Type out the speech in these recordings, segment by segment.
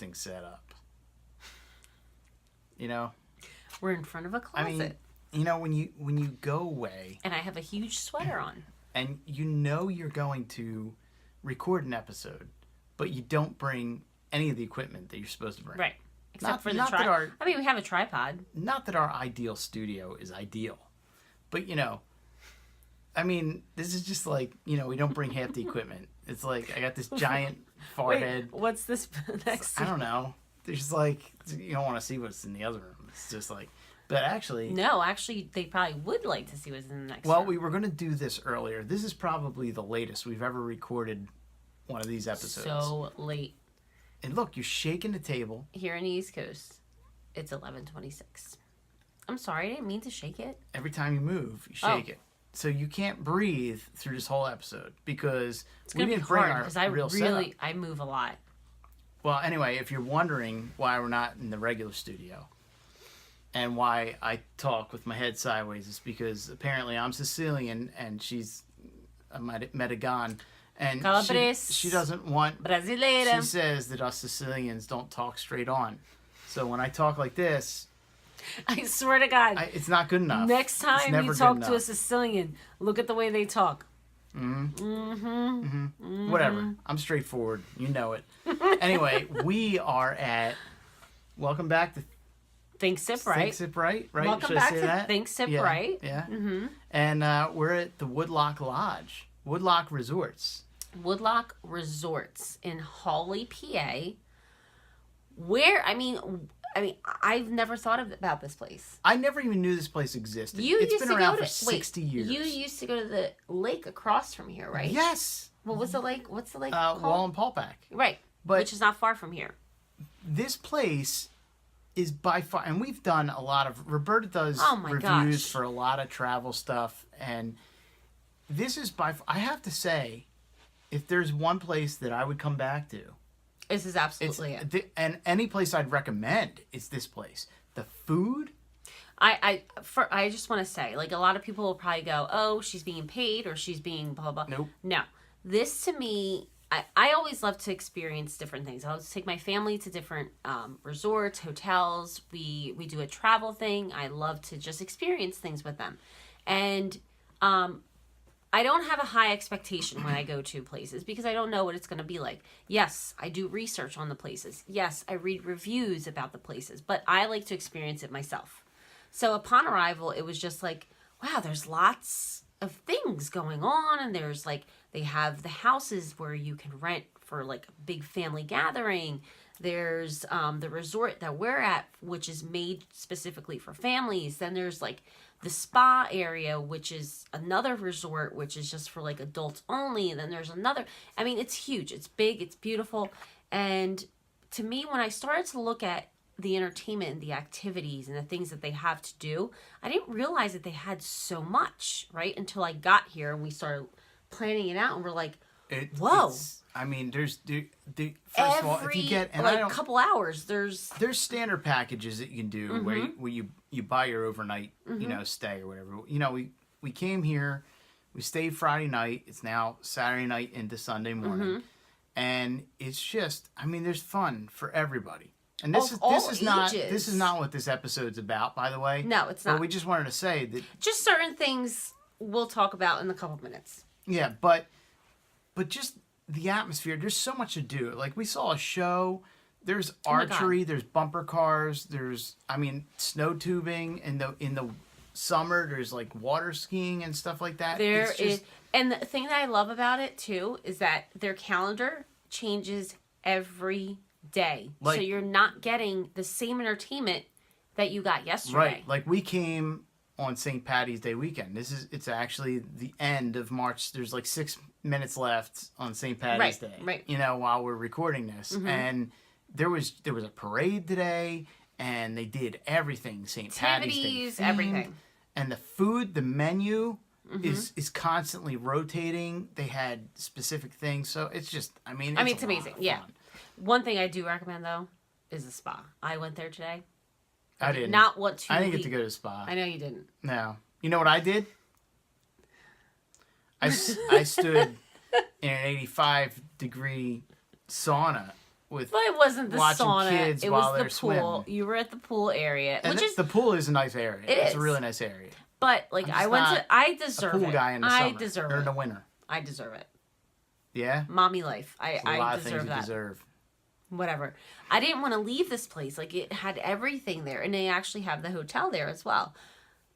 interesting setup. You know? We're in front of a closet. I mean, you know, when you go away... And I have a huge sweater on. And you know you're going to record an episode, but you don't bring any of the equipment that you're supposed to bring. Right. Except for the tripod. I mean, we have a tripod. Not that our ideal studio is ideal. But, you know, I mean, this is just like, you know, we don't bring half the equipment. It's like, I got this giant forehead. Wait, what's this next to? I don't know. There's like, you don't want to see what's in the other room. It's just like, but actually. No, actually, they probably would like to see what's in the next room. Well, we were going to do this earlier. This is probably the latest we've ever recorded one of these episodes. So late. And look, you're shaking the table. Here in the East Coast, it's 11:26. I'm sorry, I didn't mean to shake it. Every time you move, you shake it. So you can't breathe through this whole episode because we didn't bring our real setup. I move a lot. Well, anyway, if you're wondering why we're not in the regular studio and why I talk with my head sideways, it's because apparently I'm Sicilian and she's a Medegan. And she doesn't want... Brasileira. She says that us Sicilians don't talk straight on. So when I talk like this... I swear to God. It's not good enough. Next time you talk to a Sicilian, look at the way they talk. Whatever. I'm straightforward. You know it. Anyway, we are at... Welcome back to... Think Sip Right. Think Sip Right, right? Welcome Should back I say to that? Think Sip yeah, Right. Yeah. Mm-hmm. And we're at the Woodloch Lodge. Woodloch Resorts. Woodloch Resorts in Hawley, PA. Where, I mean, I've never thought about this place. I never even knew this place existed. It's been around for 60 years. You used to go to the lake across from here, right? Yes. What was the lake? What's the lake called? Wallenpaupack. Right. But which is not far from here. This place is by far, and we've done a lot of, Roberta does reviews for a lot of travel stuff, and this is by far, I have to say, if there's one place that I would come back to, this is absolutely it. And any place I'd recommend is this place. The food. I just want to say, like, a lot of people will probably go, oh, she's being paid or she's being blah, blah, blah. Nope. No. This, to me, I always love to experience different things. I'll take my family to different resorts, hotels. We do a travel thing. I love to just experience things with them. And I don't have a high expectation when I go to places because I don't know what it's going to be like. Yes, I do research on the places. Yes, I read reviews about the places, but I like to experience it myself. So upon arrival, it was just like, wow, there's lots of things going on. And there's like, they have the houses where you can rent for like a big family gathering. There's the resort that we're at, which is made specifically for families. Then there's like the spa area, which is another resort, which is just for like adults only. And then there's another, I mean, it's huge. It's big. It's beautiful. And to me, when I started to look at the entertainment and the activities and the things that they have to do, I didn't realize that they had so much, right? Until I got here and we started planning it out and we're like, whoa. I mean, there's first of all, if you get and like a couple hours, there's standard packages that you can do where you buy your overnight, you know, stay or whatever. You know, we came here, we stayed Friday night. It's now Saturday night into Sunday morning, and it's just, I mean, there's fun for everybody. And this is not what this episode's about, by the way. No, it's not. But we just wanted to say that just certain things we'll talk about in a couple minutes. Yeah, but just the atmosphere, there's so much to do. Like, we saw a show, there's archery, there's bumper cars, there's, I mean, snow tubing, in the summer, there's, like, water skiing and stuff like that. There is, and the thing that I love about it, too, is that their calendar changes every day. Like, so you're not getting the same entertainment that you got yesterday. Right, like, we came on St. Patty's Day weekend. It's actually the end of March. There's like 6 minutes left on St. Patty's Day. Right. You know, while we're recording this, and there was a parade today, and they did everything St. Patty's Day themed, everything. And the food, the menu is constantly rotating. They had specific things, so it's just, it's amazing. Yeah. One thing I do recommend though is the spa. I went there today. I didn't. Not want to. I didn't get to go to the spa. I know you didn't. No. You know what I did? I stood in an 85-degree sauna But it wasn't the watching sauna. kids It while was they're the pool. swimming. You were at the pool area, And which is the pool is a nice area. It It's is. a really nice area. But like I'm I just went not to, I A deserve pool it. guy in the I summer deserve or it. in the winter. I deserve it. Yeah. Mommy life. There's a lot I of things deserve you that. deserve. Whatever. I didn't want to leave this place. Like it had everything there, and they actually have the hotel there as well.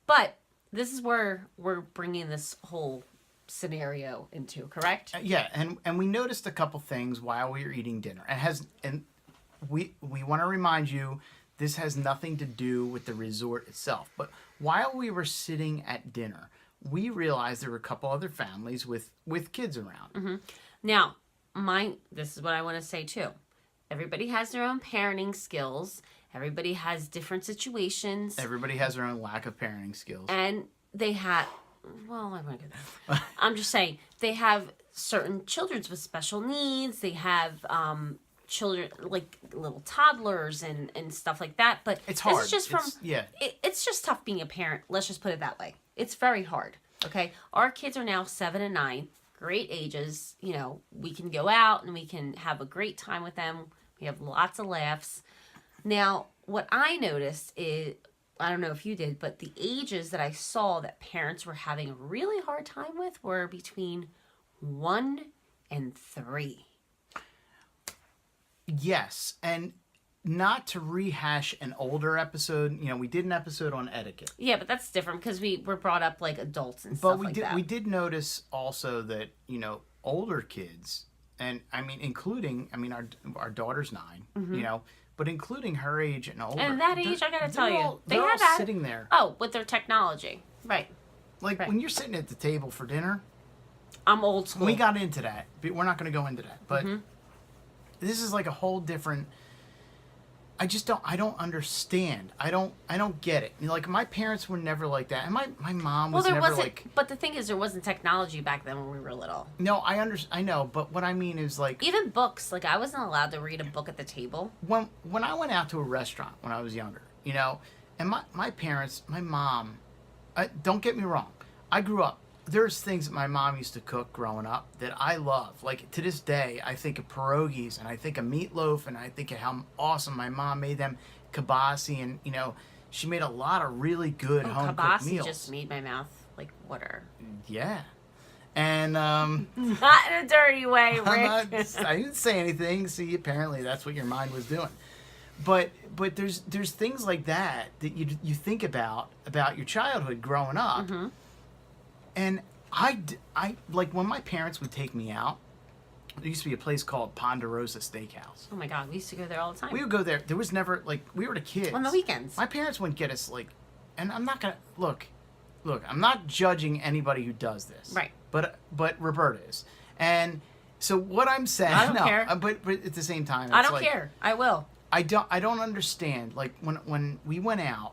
But this is where we're bringing this whole scenario into, correct? Yeah, and we noticed a couple things while we were eating dinner. And we want to remind you, this has nothing to do with the resort itself. But while we were sitting at dinner, we realized there were a couple other families with kids around. Mm-hmm. Now, this is what I want to say too. Everybody has their own parenting skills. Everybody has different situations. Everybody has their own lack of parenting skills. And they have, well, I won't do that. I'm just saying, they have certain children with special needs. They have children, like little toddlers and stuff like that. But it's hard. This is just from, yeah. It's just tough being a parent. Let's just put it that way. It's very hard. Okay. Our kids are now 7 and 9. Great ages. You know, we can go out and we can have a great time with them. We have lots of laughs. Now, what I noticed is, I don't know if you did, but the ages that I saw that parents were having a really hard time with were between 1 and 3. Yes, and not to rehash an older episode, you know, we did an episode on etiquette. Yeah, but that's different because we were brought up like adults and But stuff like that. we did notice also that, you know, older kids, and I mean, including, I mean, our daughter's 9, you know, but including her age and older. And that age, I gotta tell you, they're all that sitting there. Oh, with their technology, right? Like when you're sitting at the table for dinner. I'm old school. We got into that, but we're not going to go into that. But this is like a whole different. I don't understand. I don't get it. You know, like my parents were never like that, and my mom was never like. But the thing is, there wasn't technology back then when we were little. No, I know, but what I mean is like even books. Like I wasn't allowed to read a book at the table. When I went out to a restaurant when I was younger, you know, and my parents, my mom, don't get me wrong, I grew up. There's things that my mom used to cook growing up that I love. Like to this day, I think of pierogies and I think of meatloaf and I think of how awesome my mom made them, kibasi, and you know, she made a lot of really good home cooked meals. Kibasi just made my mouth like water. Yeah, and not in a dirty way, Rick. I didn't say anything. See, apparently that's what your mind was doing. But there's things like that you think about your childhood growing up. Mm-hmm. And I like when my parents would take me out, there used to be a place called Ponderosa Steakhouse. Oh my God, we used to go there all the time. We would go there. There was never, like, we were the kids. On the weekends. My parents wouldn't get us, like, and I'm not going to, look, I'm not judging anybody who does this. Right. But Roberta is. And so what I'm saying, I don't care. But at the same time, it's I don't like, care. I will. I don't understand. Like, when we went out,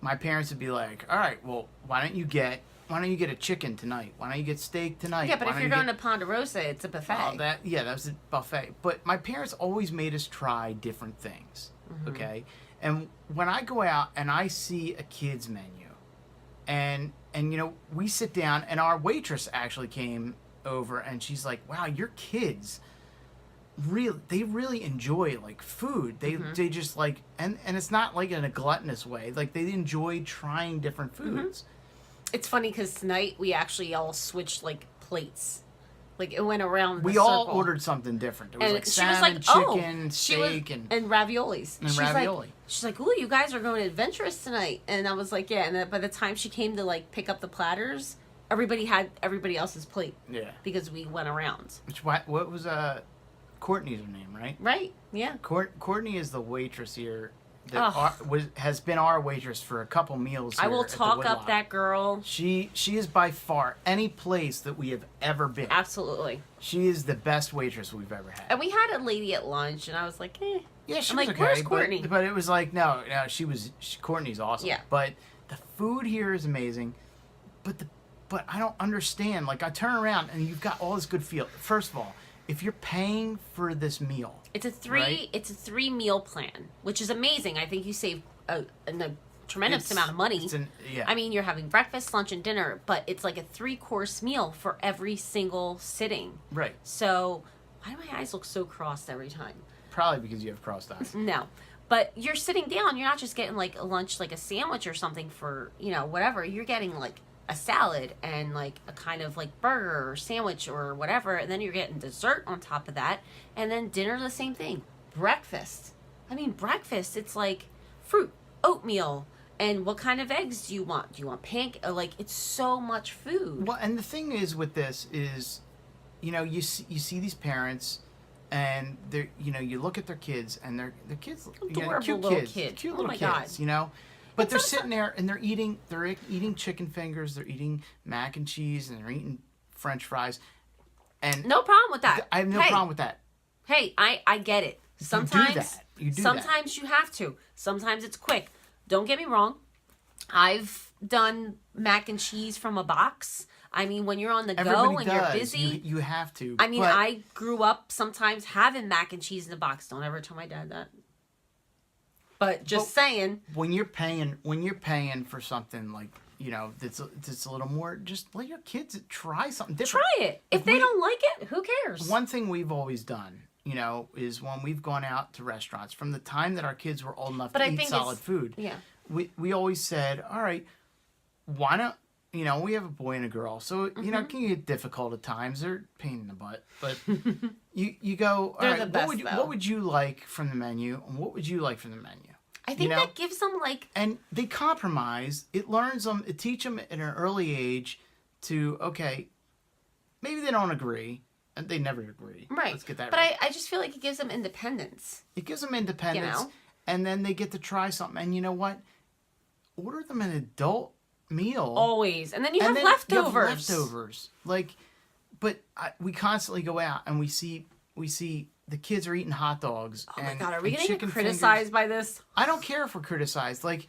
my parents would be like, all right, well, why don't you get a chicken tonight? Why don't you get steak tonight? Yeah, but if you're going to Ponderosa, it's a buffet. Oh, that was a buffet. But my parents always made us try different things. Mm-hmm. Okay, and when I go out and I see a kids menu, and you know, we sit down and our waitress actually came over and she's like, "Wow, your kids they really enjoy like food. They just like and it's not like in a gluttonous way. Like they enjoy trying different foods." Mm-hmm. It's funny because tonight we actually all switched like plates. Like it went around. We all ordered something different. It was like salmon, chicken, steak, and raviolis. And ravioli. She's like, "Ooh, you guys are going adventurous tonight." And I was like, "Yeah." And by the time she came to like pick up the platters, everybody had everybody else's plate. Yeah. Because we went around. What was Courtney's her name, right? Right. Yeah. Courtney is the waitress here. That has been our waitress for a couple meals here. I will talk up that girl. She is by far any place that we have ever been. Absolutely. She is the best waitress we've ever had. And we had a lady at lunch, and I was like, eh. Yeah, she I'm was like, okay. Where's Courtney? But it was like, no, Courtney's awesome. Yeah. But the food here is amazing. But I don't understand. Like I turn around and you've got all this good feel. First of all, if you're paying for this meal, it's a 3 meal plan, which is amazing. I think you save a tremendous amount of money. I mean, you're having breakfast, lunch, and dinner, but it's like a 3-course meal for every single sitting. Right. So why do my eyes look so crossed every time? Probably because you have crossed eyes. No. But you're sitting down. You're not just getting like a lunch, like a sandwich or something for, whatever. You're getting like a salad and like a kind of like burger or sandwich or whatever. And then you're getting dessert on top of that. And then dinner, the same thing. Breakfast. I mean, breakfast, it's like fruit, oatmeal. And what kind of eggs do you want? Do you want like, it's so much food. Well, and the thing is with this is, you see these parents, and they're, you look at their kids, and they're kids, Adorable cute little kids, kids. cute Oh little my kids, God. But they're sitting there and they're eating chicken fingers, they're eating mac and cheese, and they're eating French fries, and no problem with that. I have no problem with that. Hey, I get it. Sometimes You do sometimes you have to. Sometimes it's quick. Don't get me wrong. I've done mac and cheese from a box. I mean, when you're on the go and you're busy. You have to. I mean, I grew up sometimes having mac and cheese in a box. Don't ever tell my dad that. But saying. When you're paying for something like, that's a little more, just let your kids try something different. Try it. If they don't like it, who cares? One thing we've always done, is when we've gone out to restaurants, from the time that our kids were old enough to eat solid food. Yeah. We always said, all right, why not, we have a boy and a girl, so, it can get difficult at times. They're a pain in the butt. But you go, all right, what would you like from the menu, and what would you like from the menu? I think that gives them, like... And they compromise. It learns them, it teaches them at an early age to, okay, maybe they don't agree. And they never agree. Right. Let's get that but right. I just feel like it gives them independence. It gives them independence. And then they get to try something. And you know what? Order them an adult meal. Always. And then you have leftovers. You have leftovers. Like, but we constantly go out and we see the kids are eating hot dogs. Oh my God, are we going to get criticized by this? I don't care if we're criticized. Like,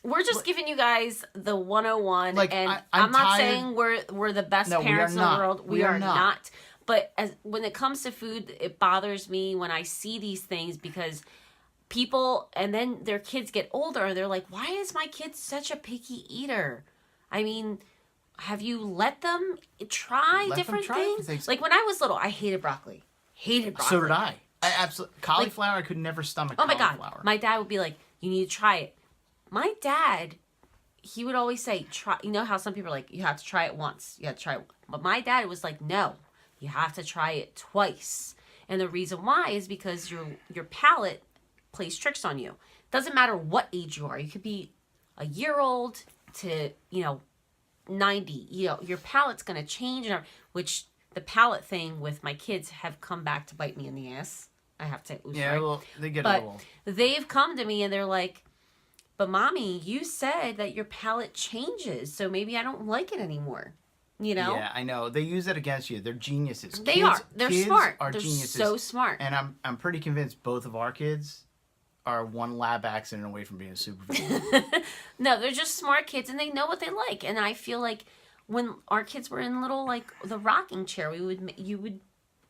we're just giving you guys the 101. Like, and I'm not saying we're the best parents in the world. We are not. But when it comes to food, it bothers me when I see these things, because people, and then their kids get older, they're like, why is my kid such a picky eater? I mean, have you let them try different things? Like when I was little, I hated broccoli. So did I. I absolutely. Cauliflower, I could never stomach cauliflower. Oh my God. My dad would be like, you need to try it. My dad, he would always say, try. You know how some people are like, you have to try it once. You have to try it. But my dad was like, no. You have to try it twice. And the reason why is because your palate plays tricks on you. Doesn't matter what age you are. You could be a year old to, 90. Your palate's going to change. Which the palate thing with my kids have come back to bite me in the ass. I have to. Well, they get a little. They've come to me and they're like, but Mommy, you said that your palate changes. So maybe I don't like it anymore. Yeah, I know. They use it against you. They're geniuses. They are. They're smart. They're geniuses. So smart. And I'm pretty convinced both of our kids are one lab accident away from being a supervillain. No, they're just smart kids, and they know what they like. And I feel like when our kids were in little, like, the rocking chair,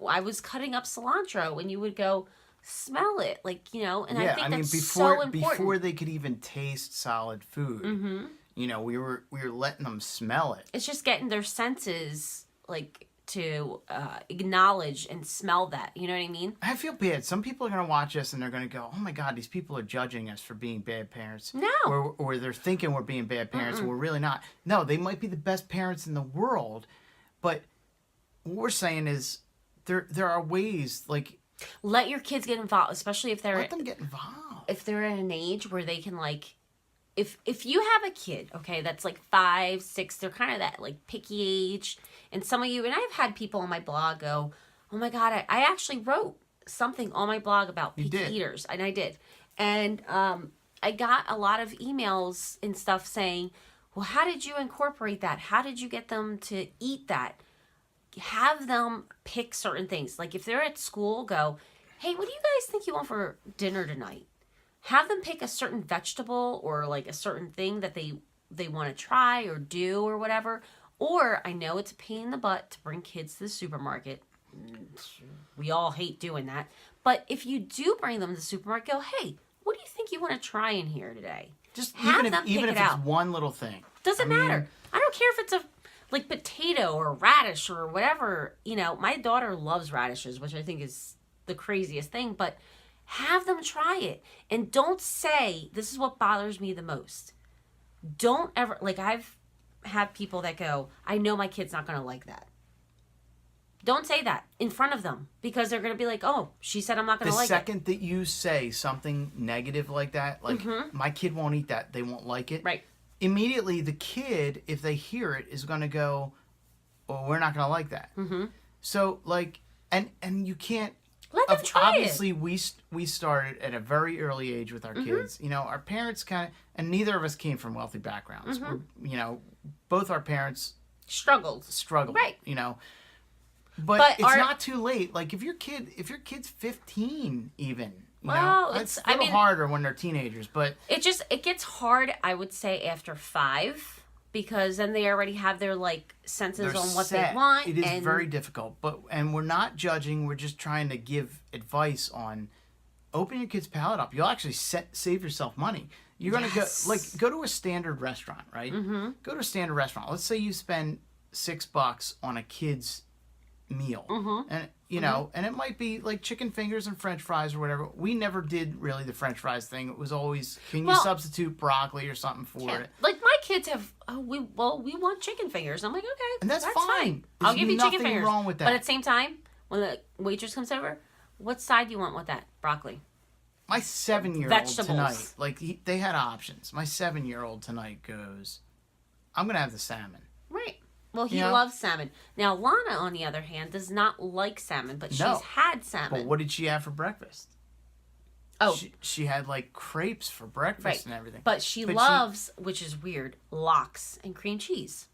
I was cutting up cilantro, and you would go, smell it, like, and I think that's so important. Before they could even taste solid food. Mm-hmm. We were letting them smell it. It's just getting their senses, like, to acknowledge and smell that. You know what I mean? I feel bad. Some people are going to watch us and they're going to go, oh my God, these people are judging us for being bad parents. No. Or they're thinking we're being bad parents and we're really not. No, they might be the best parents in the world. But what we're saying is there are ways, like... Let your kids get involved, especially if they're... Let them get involved. If they're at an age where they can, like... If you have a kid, okay, that's like 5, 6, they're kind of that like picky age. And some of you, and I've had people on my blog go, oh my God, I actually wrote something on my blog about picky eaters. And I did. And I got a lot of emails and stuff saying, well, how did you incorporate that? How did you get them to eat that? Have them pick certain things. Like if they're at school, go, hey, what do you guys think you want for dinner tonight? Have them pick a certain vegetable or like a certain thing that they want to try or do or whatever. Or I know it's a pain in the butt to bring kids to the supermarket. We all hate doing that. But if you do bring them to the supermarket, go, hey, what do you think you want to try in here today? Just have even if it's one little thing. Doesn't matter. I don't care if it's a like potato or radish or whatever. My daughter loves radishes, which I think is the craziest thing. But Have them try it. And don't say, this is what bothers me the most. Don't ever, like I've had people that go, I know my kid's not going to like that. Don't say that in front of them because they're going to be like, oh, she said I'm not going to like it. The second that you say something negative like that, like, my kid won't eat that, they won't like it. Right. Immediately, the kid, if they hear it, is going to go, oh, we're not going to like that. So, like, and you can't. Let them try obviously, we started at a very early age with our kids. You know, our parents kind of, and neither of us came from wealthy backgrounds. You know, both our parents struggled. Right. You know. But it's not too late. Like if your kid's 15 even, you know, it's a little harder when they're teenagers, but it gets hard, I would say, after 5 because then they already have their like senses on what they want. It is very difficult, and we're not judging, we're just trying to give advice on open your kid's palate up. You'll actually save yourself money. You're going to go to a standard restaurant, right? Go to a standard restaurant. Let's say you spend $6 on a kid's meal, and you know, and it might be like chicken fingers and French fries or whatever. We never did really the French fries thing. It was always, can you substitute broccoli or something for it? Like my kids have, we want chicken fingers. I'm like, okay, and that's fine. I'll give you chicken fingers. Wrong with that. But at the same time, when the waitress comes over, what side do you want with that? Broccoli. My 7-year-old tonight, like they had options. My 7-year-old tonight goes, I'm gonna have the salmon. Right. Well, he loves salmon. Now, Lana, on the other hand, does not like salmon, but she's had salmon. But what did she have for breakfast? Oh. She had, like, crepes for breakfast and everything. But she loves, which is weird, lox and cream cheese.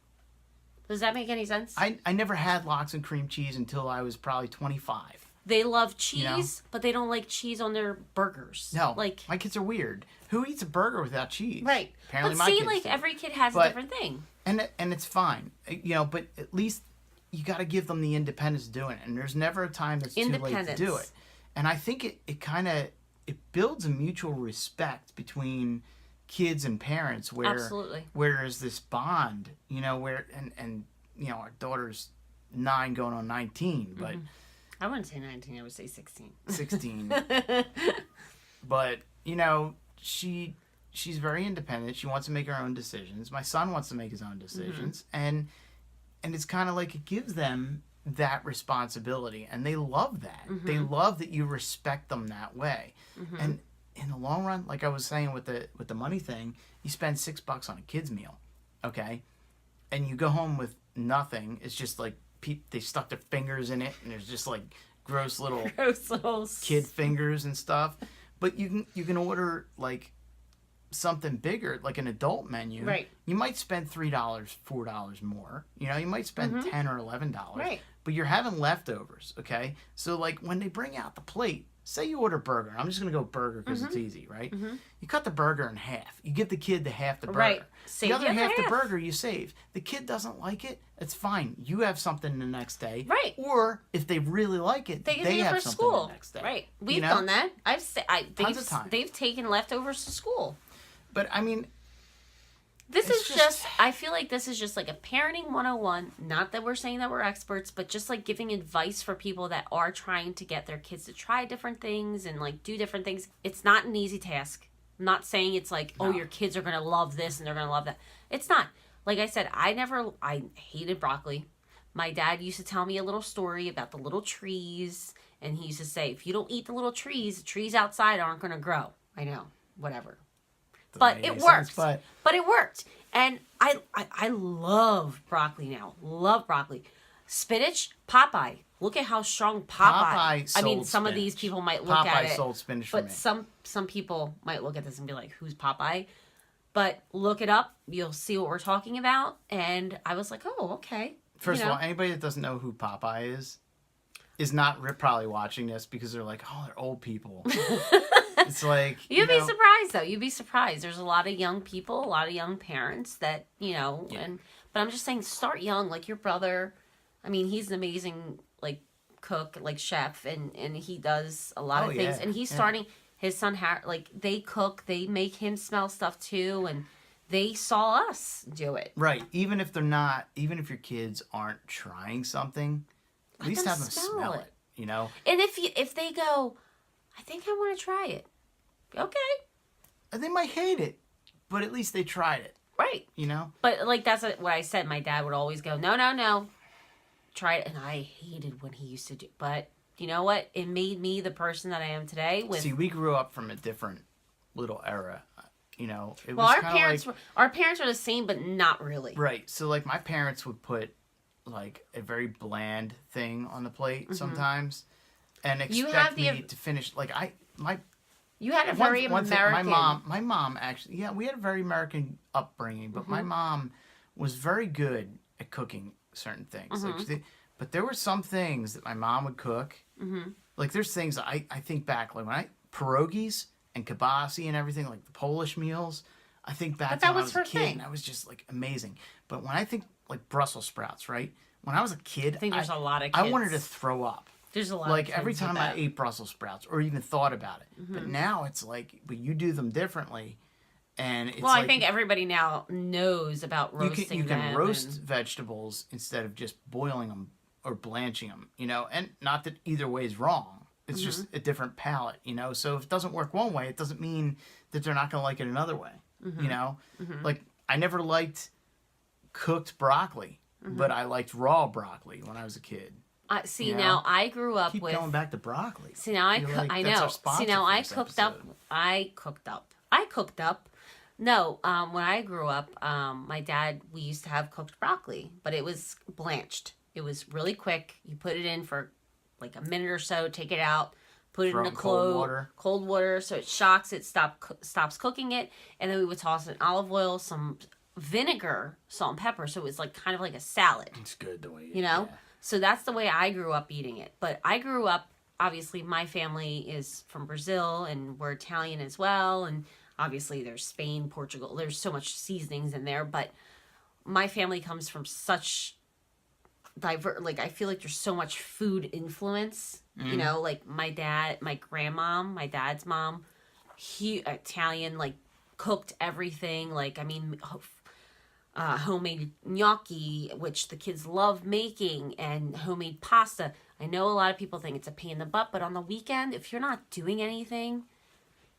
Does that make any sense? I never had lox and cream cheese until I was probably 25. They love cheese, but they don't like cheese on their burgers. No, like my kids are weird. Who eats a burger without cheese? Right. Apparently but see, like, every kid has a different thing. And it's fine, you know. But at least you got to give them the independence to do it. And there's never a time that's too late to do it. And I think it builds a mutual respect between kids and parents where there's this bond, you know, where and you know, our daughter's 9 going on 19, but I wouldn't say 19, I would say 16. 16. But you know, she's very independent. She wants to make her own decisions. My son wants to make his own decisions. And it's kind of like it gives them that responsibility. And they love that. They love that you respect them that way. And in the long run, like I was saying with the money thing, you spend $6 on a kid's meal, okay? And you go home with nothing. It's just like they stuck their fingers in it, and there's just like gross little kid fingers and stuff. But you can order like something bigger, like an adult menu. Right. You might spend $3, $4 more. You know, you might spend $10 or $11. Right. But you're having leftovers, okay? So like when they bring out the plate, say you order burger. I'm just gonna go burger because it's easy, right? You cut the burger in half. You give the kid half the burger. Right. The other half the burger you save. The kid doesn't like it, it's fine. You have something the next day. Right. Or if they really like it, they have for something school. the next day. Right. We've done that. Tons of time. They've taken leftovers to school. But I mean, this is just, I feel like this is just like a parenting 101. Not that we're saying that we're experts, but just like giving advice for people that are trying to get their kids to try different things and like do different things. It's not an easy task. I'm not saying it's like, oh, your kids are going to love this and they're going to love that. It's not. Like I said, I hated broccoli. My dad used to tell me a little story about the little trees. And he used to say, if you don't eat the little trees, the trees outside aren't going to grow. I know, whatever. But it worked. But it worked. And I love broccoli now. Love broccoli. Spinach, Popeye. Look at how strong Popeye. I mean, some of these people might look at it. Popeye sold spinach for me. But some people might look at this and be like, who's Popeye? But look it up. You'll see what we're talking about. And I was like, oh, okay. First of all, anybody that doesn't know who Popeye is not probably watching this because they're like, oh, they're old people. It's like you'd be surprised though. You'd be surprised. There's a lot of young people, a lot of young parents that but I'm just saying, start young. Like your brother, I mean, he's an amazing like cook, like chef, and he does a lot of things. And he's starting. His son, like they cook, they make him smell stuff too, and they saw us do it. Right. Even if your kids aren't trying something, at least have them smell it. You know. And if they go, I think I want to try it. Okay. And they might hate it, but at least they tried it. Right. You know? But, like, that's what I said. My dad would always go, no. Try it. And I hated when he used to do. But, you know what? It made me the person that I am today. See, we grew up from a different little era. You know? It well, was our parents were the same, but not really. Right. So, like, my parents would put, like, a very bland thing on the plate sometimes. And expect me to finish. Like, you had a very American... My mom actually, we had a very American upbringing, but my mom was very good at cooking certain things. Like but there were some things that my mom would cook. Like there's things I think back, like pierogies and kibasi and everything, like the Polish meals. I think back to when I was a kid, and I was just like amazing. But when I think like Brussels sprouts, right? When I was a kid, I think there's a lot of kids. I wanted to throw up. There's a lot like of kids every time I ate Brussels sprouts or even thought about it. But now it's like, but you do them differently, and it's I think everybody now knows about roasting. You can roast vegetables instead of just boiling them or blanching them. You know, and not that either way is wrong. It's just a different palate. You know, so if it doesn't work one way, it doesn't mean that they're not going to like it another way. You know, like I never liked cooked broccoli, but I liked raw broccoli when I was a kid. Now I grew up with... Keep going back to broccoli. See, now I know. See, now I cooked up. No, when I grew up, my dad, we used to have cooked broccoli, but it was blanched. It was really quick. You put it in for like a minute or so, take it out, put it in the cold water so it shocks it, stops cooking it, and then we would toss in olive oil, some vinegar, salt and pepper, so it was like kind of like a salad. It's good the way you know. Yeah. So that's the way I grew up eating it. But I grew up, obviously, my family is from Brazil, and we're Italian as well. And obviously, there's Spain, Portugal. There's so much seasonings in there. But my family comes from such like, I feel like there's so much food influence. You know, like my dad, my grandmom, my dad's mom, Italian, like, cooked everything. Like, I mean... homemade gnocchi, which the kids love making, and homemade pasta. I know a lot of people think it's a pain in the butt, but on the weekend, if you're not doing anything,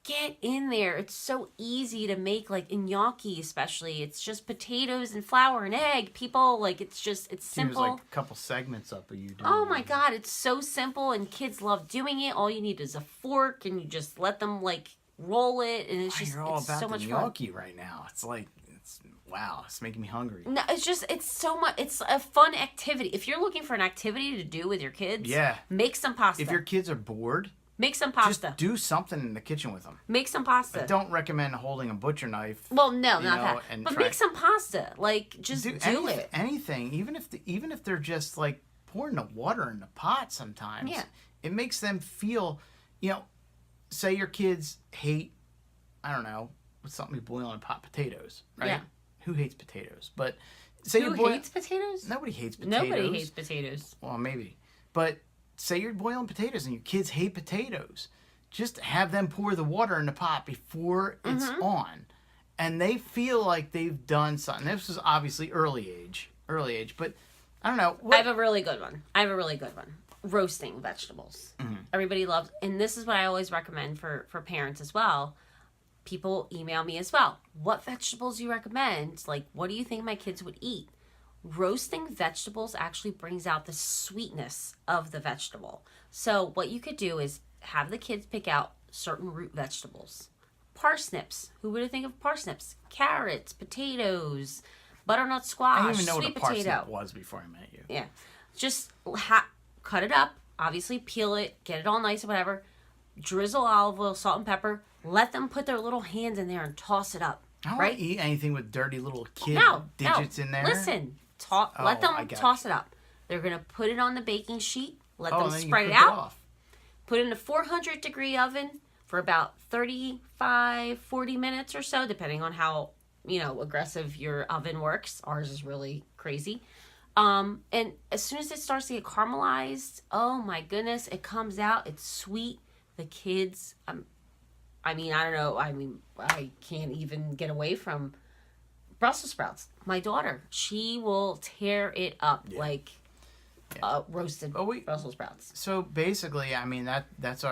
get in there. It's so easy to make, like gnocchi especially. It's just potatoes and flour and egg. People, like, it's simple. There's like a couple segments up of you doing Oh my God, it's so simple, and kids love doing it. All you need is a fork, and you just let them, like, roll it, and it's just, it's so much fun. Gnocchi right now. It's like... Wow, it's making me hungry. No, it's so much. It's a fun activity. If you're looking for an activity to do with your kids, make some pasta. If your kids are bored, make some pasta. Just do something in the kitchen with them. Make some pasta. I don't recommend holding a butcher knife. Well, no, not that. But make some pasta. Like, just do it. Anything, even if they're just like pouring the water in the pot. Sometimes, it makes them feel. You know, say your kids hate, I don't know, what's something you boil in a pot? Potatoes, right? Yeah. Who hates potatoes? But say Who hates potatoes? Nobody hates potatoes. Nobody hates potatoes. Well, maybe. But say you're boiling potatoes and your kids hate potatoes. Just have them pour the water in the pot before it's on. And they feel like they've done something. This was obviously early age. But I don't know. I have a really good one. Roasting vegetables. Everybody loves, and this is what I always recommend for parents as well. People email me as well. What vegetables do you recommend? Like, what do you think my kids would eat? Roasting vegetables actually brings out the sweetness of the vegetable. So what you could do is have the kids pick out certain root vegetables. Parsnips. Who would think of parsnips? Carrots, potatoes, butternut squash, I didn't even know sweet what a potato. parsnip was before I met you. Yeah. Just cut it up. Obviously, peel it. Get it all nice or whatever. Drizzle olive oil, salt, and pepper. Let them put their little hands in there and toss it up. I don't want to eat anything with dirty little kid digits in there. Listen. Let them toss it up. They're going to put it on the baking sheet. Let them spread it out. Put it in a 400-degree oven for about 35, 40 minutes or so, depending on how, aggressive your oven works. Ours is really crazy. And as soon as it starts to get caramelized, oh my goodness, it comes out. It's sweet. The kids, I don't know. I can't even get away from Brussels sprouts. My daughter, she will tear it up. Yeah. roasted Brussels sprouts. So basically, I mean that's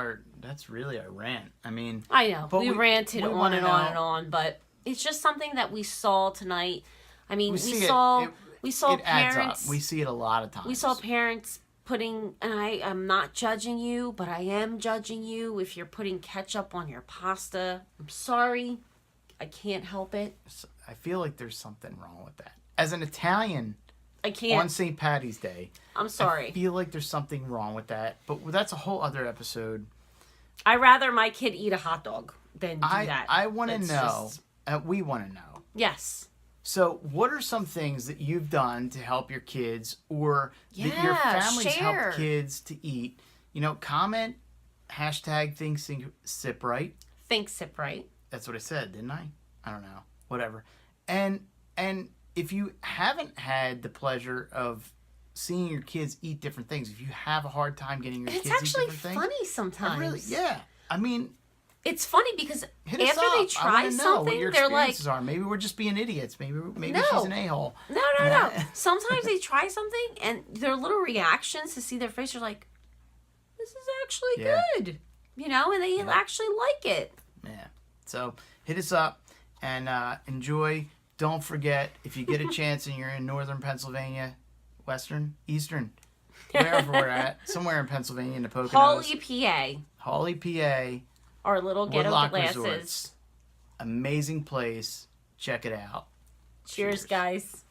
really our rant. I mean, I know we ranted on and on know, and on, but it's just something that we saw tonight. I mean, we saw parents. Adds up. We see it a lot of times. We saw parents putting, and I'm not judging you, but I am judging you if you're putting ketchup on your pasta. I'm sorry, I can't help it. I feel like there's something wrong with that. As an Italian, I can't. On St. Patty's Day, I'm sorry. I feel like there's something wrong with that, but that's a whole other episode. I'd rather my kid eat a hot dog than do that. I want to know. We want to know. Yes. So, what are some things that you've done to help your kids, or that your family's helped kids to eat? You know, comment, hashtag Sip Right. Think Sip Right. That's what I said, didn't I? I don't know. Whatever. And if you haven't had the pleasure of seeing your kids eat different things, if you have a hard time getting your kids to eat different things. It's actually funny sometimes. I mean, it's funny because after they try something, they're like, maybe we're just being idiots. Maybe she's an a-hole. No. Sometimes they try something and their little reactions to see their face are like, this is actually good. You know, and they actually like it. Yeah. So hit us up and enjoy. Don't forget, if you get a chance and you're in northern Pennsylvania, eastern, wherever we're at, somewhere in Pennsylvania in the Poconos. Hawley, PA. Our little ghetto Woodloch glasses. Resorts. Amazing place. Check it out. Cheers, guys.